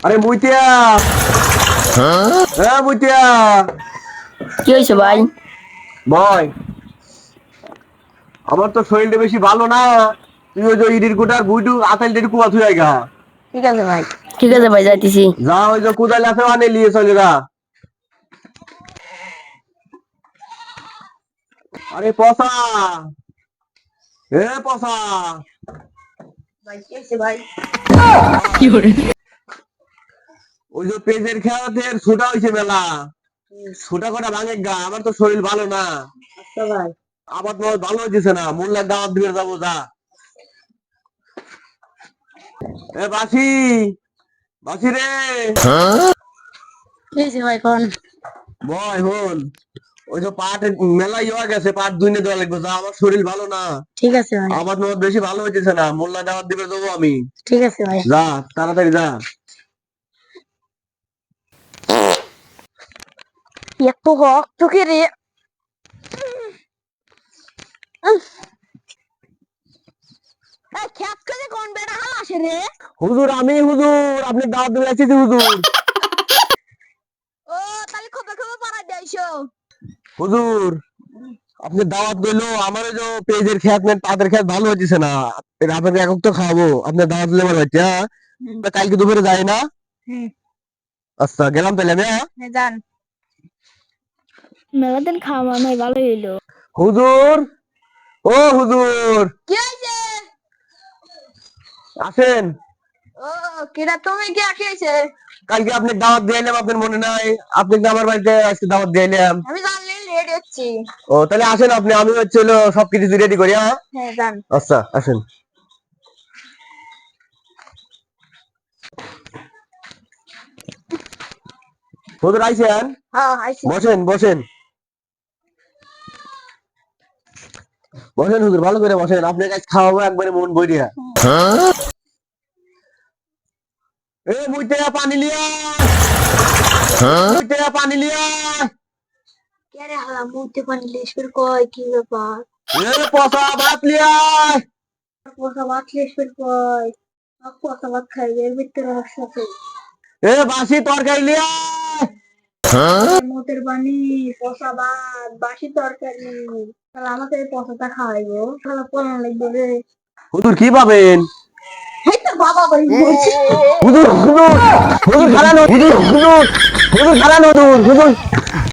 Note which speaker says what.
Speaker 1: আরে মুইতিয়া, হ্যাঁ মুইতিয়া,
Speaker 2: কি হয়েছে ভাই?
Speaker 1: বয় আমার তো শরীরটা বেশি ভালো না। তুই ওই যে ইডির কোটার বুইটু আতাইল ডের কুয়া থুই আইগা।
Speaker 2: ঠিক আছে ভাই, ঠিক আছে ভাই, যাইতেছি।
Speaker 1: যা ওই যে কোদাল আছে আনে লিয়ে চলে যা। আরে পসা, এ পসা,
Speaker 2: ভাই কি হয়েছে ভাই?
Speaker 1: ওই যে পেজের খেলাতে ছোটা হয়েছে মেলা, ছোটা কটা ভাঙে গা। আমার তো শরীর ভালো না।
Speaker 2: আচ্ছা ভাই।
Speaker 1: আবার তোমার ভালো হইতেছে না, মোল্লার দাওয়াত দিয়ে যাবো যা। এ বাসি, বাসি রে,
Speaker 2: কি হয়েছে ভাই কোন?
Speaker 1: বয় হল। ওই যে পাট মেলা ইয়া গেছে, পাট দুইনে দেওয়া লাগবে যা। আমার শরীর ভালো না।
Speaker 2: ঠিক আছে ভাই,
Speaker 1: আমার তোমার বেশি ভালো হইতেছে না, মোল্লা দাওয়াত দিবে যাবো আমি।
Speaker 2: ঠিক আছে ভাই।
Speaker 1: যা তাড়াতাড়ি যা।
Speaker 2: এত হক তোকে রে। খেত করে কোন বেড়া হাল আসে রে?
Speaker 1: হুজুর আমি হুজুর, আপনি দাওয়াত দিবে আসছি হুজুর।
Speaker 2: ও তাহলে খবর খবর পাড়া যাইছো।
Speaker 1: হুজুর আপনি দাওয়াত দিলো, আমার ওই যে পেজের খেত নেন, পাটের খেত ভালো হইতেছে না। আপনাকে একক তো খাওয়াবো, আপনি দাওয়াত দিলে আমার বাচ্চা। কালকে দুপুরে যাই না? আচ্ছা গেলাম তাহলে আমি, হ্যাঁ?
Speaker 2: যান। মেলাদিন খাওয়া নাই, ভালো হইলো।
Speaker 1: হুজুর, ও হুজুর,
Speaker 2: কি হয়েছে?
Speaker 1: আসেন।
Speaker 2: ও কিরা তুমি কি আঁকিয়েছে?
Speaker 1: কালকে আপনি দাওয়াত দিলাম, আপনার মনে নাই? আপনি তো আমার বাড়িতে আজকে দাওয়াত দিলাম।
Speaker 2: আমি জানলে রেডি হচ্ছি।
Speaker 1: ও তাহলে আসেন আপনি, আমি হচ্ছে হলো সবকিছু রেডি করি, হ্যাঁ?
Speaker 2: হ্যাঁ যান।
Speaker 1: আচ্ছা আসেন। হুজুর আইছেন?
Speaker 2: হ্যাঁ আইছি।
Speaker 1: বসেন বসেন বসেন হুজুর, ভালো করে বসেন। আপনার কাছে খাওয়াবো একবারে মন বইরিয়া। এ মুইতে পানি লিয়া, মুইতে পানি লিয়া।
Speaker 2: কে রে হালা মুতে পানি লেসপের কয় কি ব্যাপার?
Speaker 1: এ পচা ভাত লিয়া।
Speaker 2: পোষা ভাত লেসপের কয় পোষা ভাত খাই এর ভিতরে একসাথে
Speaker 1: এ বাসি তরকারি লিয়া।
Speaker 2: মুতের পানি পোষা ভাত বাসি তরকারি। তাহলে আমাকে এই পোষাটা খাওয়াইবো, তাহলে পড়ানো লাগবে রে।
Speaker 1: হুজুর কি পাবেন?
Speaker 2: এই তো বাবা বাড়ি বলছি।
Speaker 1: হুজুর হুজুর, হুজুর খারাপ হুজুর, হুজুর, হুজুর খারাপ হুজুর, হুজুর।